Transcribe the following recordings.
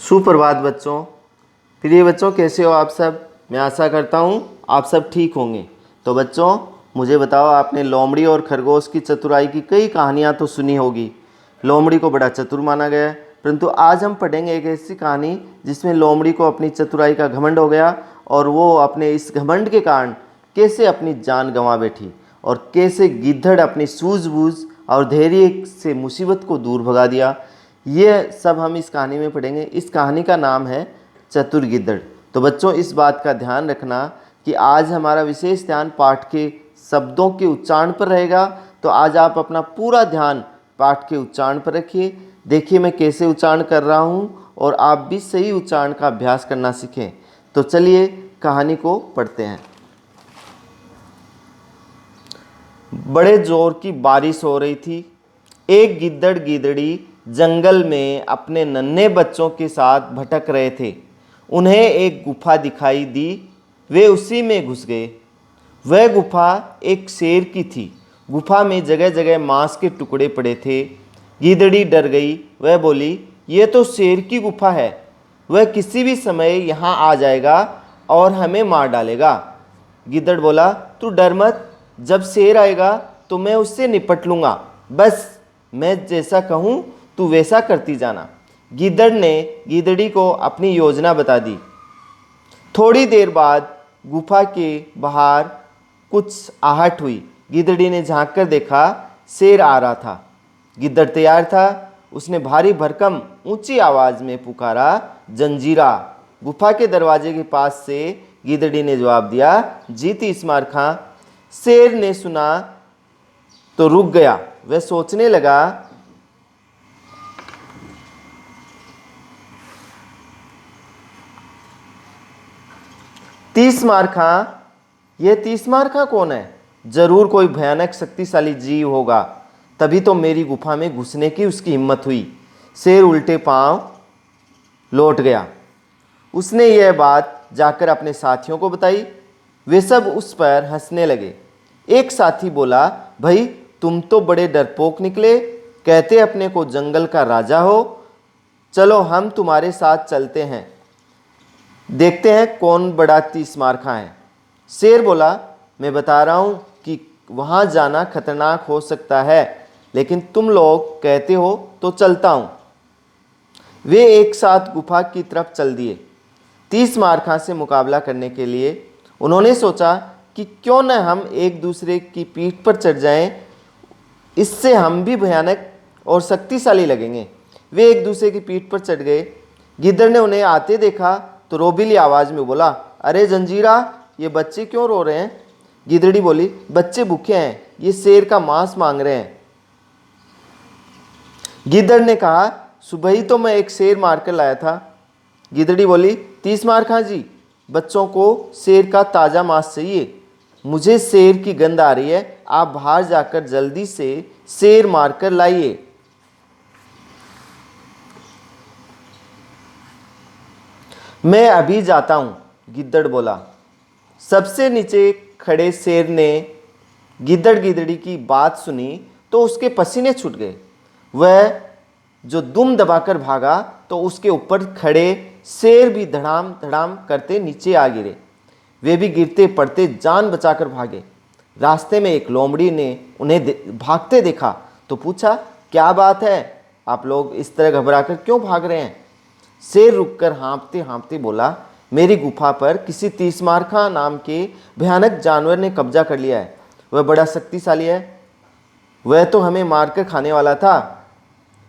सुप्रभात बच्चों। प्रिय बच्चों, कैसे हो आप सब? मैं आशा करता हूँ आप सब ठीक होंगे। तो बच्चों, मुझे बताओ, आपने लोमड़ी और खरगोश की चतुराई की कई कहानियाँ तो सुनी होगी। लोमड़ी को बड़ा चतुर माना गया है, परंतु आज हम पढ़ेंगे एक ऐसी कहानी जिसमें लोमड़ी को अपनी चतुराई का घमंड हो गया और वो अपने इस घमंड के कारण कैसे अपनी जान गंवा बैठी और कैसे गिद्धड़ अपनी सूझबूझ और धैर्य से मुसीबत को दूर भगा दिया। ये सब हम इस कहानी में पढ़ेंगे। इस कहानी का नाम है चतुर गिद्धड़। तो बच्चों, इस बात का ध्यान रखना कि आज हमारा विशेष ध्यान पाठ के शब्दों के उच्चारण पर रहेगा। तो आज आप अपना पूरा ध्यान पाठ के उच्चारण पर रखिए। देखिए मैं कैसे उच्चारण कर रहा हूँ और आप भी सही उच्चारण का अभ्यास करना सीखें। तो चलिए कहानी को पढ़ते हैं। बड़े जोर की बारिश हो रही थी। एक गिद्धड़ गिद्धड़ी जंगल में अपने नन्हे बच्चों के साथ भटक रहे थे। उन्हें एक गुफा दिखाई दी। वे उसी में घुस गए। वह गुफा एक शेर की थी। गुफा में जगह जगह मांस के टुकड़े पड़े थे। गिद्धड़ी डर गई। वह बोली, यह तो शेर की गुफा है। वह किसी भी समय यहाँ आ जाएगा और हमें मार डालेगा। गिद्धड़ बोला, तू डर मत। जब शेर आएगा तो मैं उससे निपट लूँगा। बस मैं जैसा कहूँ तू वैसा करती जाना। गिद्धड़ ने गिद्धड़ी को अपनी योजना बता दी। थोड़ी देर बाद गुफा के बाहर कुछ आहट हुई। गिद्धड़ी ने झांक कर देखा, शेर आ रहा था। गिद्धड़ तैयार था। उसने भारी भरकम ऊंची आवाज में पुकारा, जंजीरा। गुफा के दरवाजे के पास से गिद्धड़ी ने जवाब दिया, जी तीस मार खां। शेर ने सुना तो रुक गया। वह सोचने लगा, तीस मार खां, यह तीस मार खां कौन है? जरूर कोई भयानक शक्तिशाली जीव होगा, तभी तो मेरी गुफा में घुसने की उसकी हिम्मत हुई। शेर उल्टे पांव लौट गया। उसने यह बात जाकर अपने साथियों को बताई। वे सब उस पर हंसने लगे। एक साथी बोला, भाई तुम तो बड़े डरपोक निकले, कहते अपने को जंगल का राजा हो। चलो हम तुम्हारे साथ चलते हैं, देखते हैं कौन बड़ा तीस मार खां है। शेर बोला, मैं बता रहा हूं कि वहां जाना खतरनाक हो सकता है, लेकिन तुम लोग कहते हो तो चलता हूं। वे एक साथ गुफा की तरफ चल दिए। तीस मार खां से मुकाबला करने के लिए उन्होंने सोचा कि क्यों न हम एक दूसरे की पीठ पर चढ़ जाएं, इससे हम भी भयानक और शक्तिशाली लगेंगे। वे एक दूसरे की पीठ पर चढ़ गए। गिद्धड़ ने उन्हें आते देखा तो रोबीली आवाज में बोला, अरे जंजीरा, ये बच्चे क्यों रो रहे हैं? गिद्धड़ी बोली, बच्चे भूखे हैं, ये शेर का मांस मांग रहे हैं। गिद्धड़ ने कहा, सुबह ही तो मैं एक शेर मार कर लाया था। गिद्धड़ी बोली, तीस मार खां जी, बच्चों को शेर का ताज़ा मांस चाहिए। मुझे शेर की गंध आ रही है। आप बाहर जाकर जल्दी से शेर मारकर लाइए। मैं अभी जाता हूं, गिद्धड़ बोला। सबसे नीचे खड़े शेर ने गिद्धड़ गिद्धड़ी की बात सुनी तो उसके पसीने छूट गए। वह जो दुम दबाकर भागा तो उसके ऊपर खड़े शेर भी धड़ाम धड़ाम करते नीचे आ गिरे। वे भी गिरते पड़ते जान बचाकर भागे। रास्ते में एक लोमड़ी ने उन्हें भागते देखा तो पूछा, क्या बात है, आप लोग इस तरह घबराकर क्यों भाग रहे हैं? शेर रुककर हाँफते हाँफते बोला, मेरी गुफा पर किसी तीस मार खां नाम के भयानक जानवर ने कब्जा कर लिया है। वह बड़ा शक्तिशाली है। वह तो हमें मारकर खाने वाला था।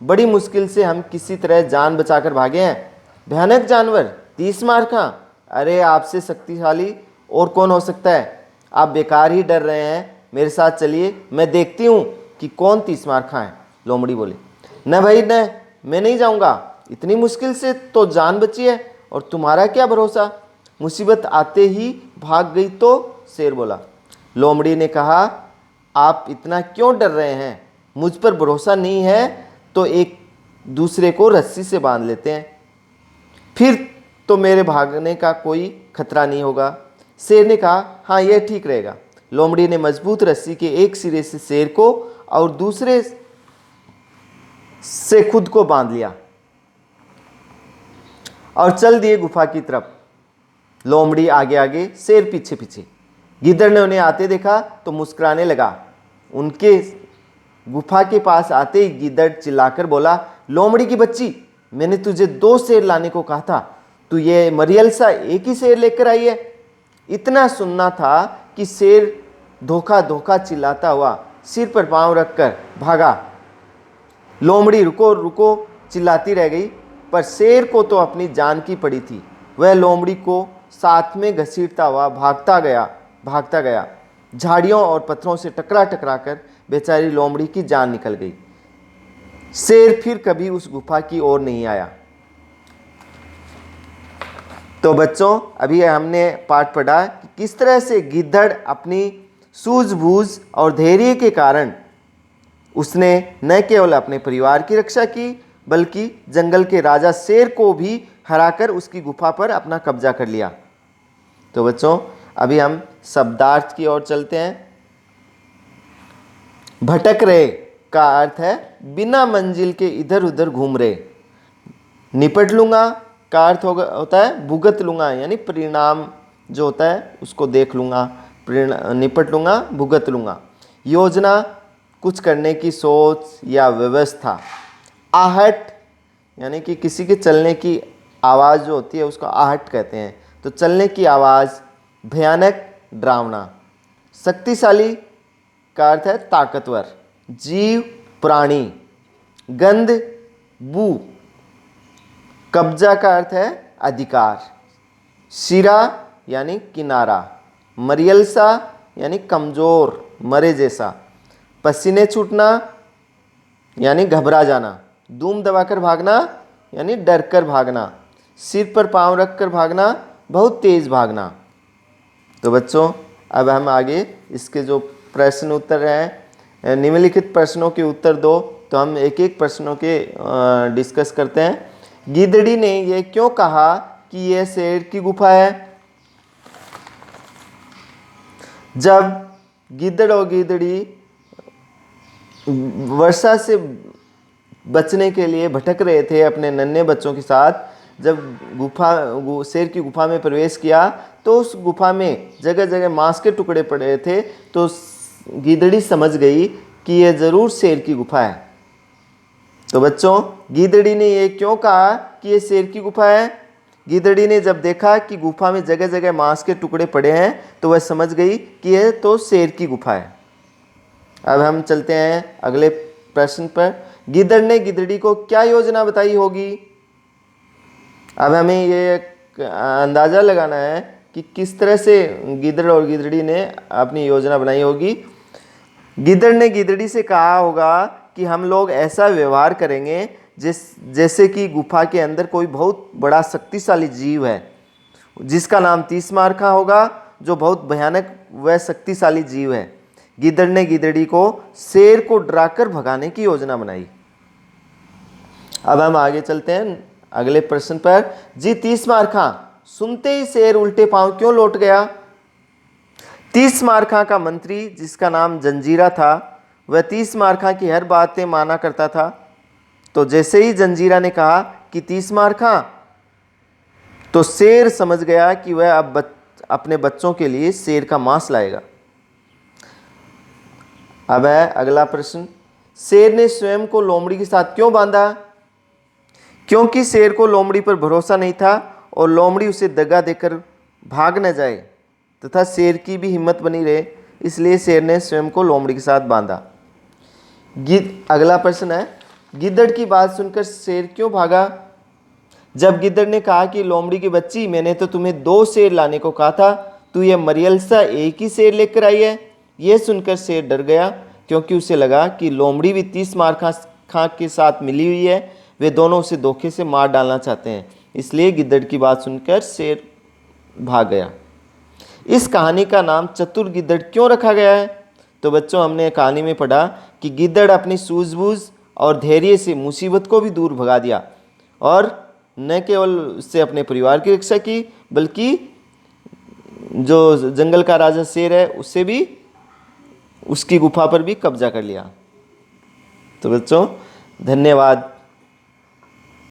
बड़ी मुश्किल से हम किसी तरह जान बचाकर भागे हैं। भयानक जानवर, तीस मार खां, अरे आपसे शक्तिशाली और कौन हो सकता है? आप बेकार ही डर रहे हैं। मेरे साथ चलिए, मैं देखती हूँ कि कौन तीस मार खां है। लोमड़ी बोली, न भाई न, मैं नहीं जाऊँगा। इतनी मुश्किल से तो जान बची है और तुम्हारा क्या भरोसा? मुसीबत आते ही भाग गई तो? शेर बोला। लोमड़ी ने कहा, आप इतना क्यों डर रहे हैं? मुझ पर भरोसा नहीं है तो एक दूसरे को रस्सी से बांध लेते हैं, फिर तो मेरे भागने का कोई खतरा नहीं होगा। शेर ने कहा, हाँ यह ठीक रहेगा। लोमड़ी ने मजबूत रस्सी के एक सिरे से शेर को और दूसरे से खुद को बांध लिया। और चल दिए गुफा की तरफ। लोमड़ी आगे आगे, शेर पीछे पीछे। गिद्दड़ ने उन्हें आते देखा तो मुस्कुराने लगा। उनके गुफा के पास आते ही गिद्दड़ चिल्लाकर बोला, लोमड़ी की बच्ची, मैंने तुझे 2 शेर लाने को कहा था, तू ये मरियल सा एक ही शेर लेकर आई है। इतना सुनना था कि शेर धोखा धोखा चिल्लाता हुआ सिर पर पांव रखकर भागा। लोमड़ी रुको रुको चिल्लाती रह गई, पर शेर को तो अपनी जान की पड़ी थी। वह लोमड़ी को साथ में घसीटता हुआ भागता गया। झाड़ियों और पत्थरों से टकरा टकरा कर बेचारी लोमड़ी की जान निकल गई। शेर फिर कभी उस गुफा की ओर नहीं आया। तो बच्चों, अभी हमने पाठ पढ़ा कि किस तरह से गिद्दड़ अपनी सूझबूझ और धैर्य के कारण उसने न केवल अपने परिवार की रक्षा की, बल्कि जंगल के राजा शेर को भी हराकर उसकी गुफा पर अपना कब्जा कर लिया। तो बच्चों, अभी हम शब्दार्थ की ओर चलते हैं। भटक रहे का अर्थ है बिना मंजिल के इधर उधर घूम रहे। निपट लूंगा का अर्थ होता है भुगत लूंगा, यानी परिणाम जो होता है उसको देख लूंगा। निपट लूंगा, भुगत लूंगा। योजना, कुछ करने की सोच या व्यवस्था। आहट, यानी कि किसी के चलने की आवाज़ जो होती है उसको आहट कहते हैं। तो चलने की आवाज़। भयानक, डरावना। शक्तिशाली का अर्थ है ताकतवर। जीव, प्राणी। गंध, बू। कब्जा का अर्थ है अधिकार। शिरा यानी किनारा। मरियलसा यानी कमज़ोर, मरे जैसा। पसीने छूटना यानी घबरा जाना। दूम दबाकर भागना यानी डर कर भागना। सिर पर पांव रख कर भागना, बहुत तेज भागना। तो बच्चों, अब हम आगे इसके जो प्रश्न उत्तर हैं, निम्नलिखित प्रश्नों के उत्तर दो। तो हम एक एक प्रश्नों के डिस्कस करते हैं। गिद्धड़ी ने यह क्यों कहा कि यह शेर की गुफा है? जब गिद्धड़ और गिद्धड़ी वर्षा से बचने के लिए भटक रहे थे अपने नन्हे बच्चों के साथ, जब शेर की गुफा में प्रवेश किया तो उस गुफा में जगह जगह मांस के टुकड़े पड़े थे। तो गिद्धड़ी समझ गई कि यह ज़रूर शेर की गुफा है। तो बच्चों, गिद्धड़ी ने यह क्यों कहा कि यह शेर की गुफा है? गिद्धड़ी ने जब देखा कि गुफा में जगह जगह मांस के टुकड़े पड़े हैं तो वह समझ गई कि यह तो शेर की गुफा है। अब हम चलते हैं अगले प्रश्न पर। गिद्धड़ ने गिद्धड़ी को क्या योजना बताई होगी? अब हमें ये अंदाज़ा लगाना है कि किस तरह से गिद्धड़ और गिद्धड़ी ने अपनी योजना बनाई होगी। गिद्धड़ ने गिद्धड़ी से कहा होगा कि हम लोग ऐसा व्यवहार करेंगे जैसे कि गुफा के अंदर कोई बहुत बड़ा शक्तिशाली जीव है जिसका नाम तीसमारखा होगा, जो बहुत भयानक व शक्तिशाली जीव है। गिद्धड़ ने गिद्धड़ी को शेर को डराकर भगाने की योजना बनाई। अब हम आगे चलते हैं अगले प्रश्न पर। जी तीसमारखा, सुनते ही शेर उल्टे पांव क्यों लौट गया? तीसमारखा का मंत्री, जिसका नाम जंजीरा था, वह तीसमारखा की हर बातें माना करता था। तो जैसे ही जंजीरा ने कहा कि तीसमारखा, तो शेर समझ गया कि वह अब अपने बच्चों के लिए शेर का मांस लाएगा। अब है अगला प्रश्न। शेर ने स्वयं को लोमड़ी के साथ क्यों बांधा? क्योंकि शेर को लोमड़ी पर भरोसा नहीं था और लोमड़ी उसे दगा देकर भाग न जाए तथा शेर की भी हिम्मत बनी रहे, इसलिए शेर ने स्वयं को लोमड़ी के साथ बांधा। अगला प्रश्न है, गिद्धड़ की बात सुनकर शेर क्यों भागा? जब गिद्धड़ ने कहा कि लोमड़ी की बच्ची, मैंने तो तुम्हें 2 शेर लाने को कहा था, तू ये मरियल सा एक ही शेर लेकर आई है। यह सुनकर शेर डर गया, क्योंकि उसे लगा कि लोमड़ी भी तीसमारखा के साथ मिली हुई है, वे दोनों उसे धोखे से मार डालना चाहते हैं। इसलिए गिद्धड़ की बात सुनकर शेर भाग गया। इस कहानी का नाम चतुर गिद्धड़ क्यों रखा गया है? तो बच्चों, हमने कहानी में पढ़ा कि गिद्धड़ अपनी सूझबूझ और धैर्य से मुसीबत को भी दूर भगा दिया और न केवल उससे अपने परिवार की रक्षा की, बल्कि जो जंगल का राजा शेर है उससे भी, उसकी गुफा पर भी कब्जा कर लिया। तो बच्चों, धन्यवाद।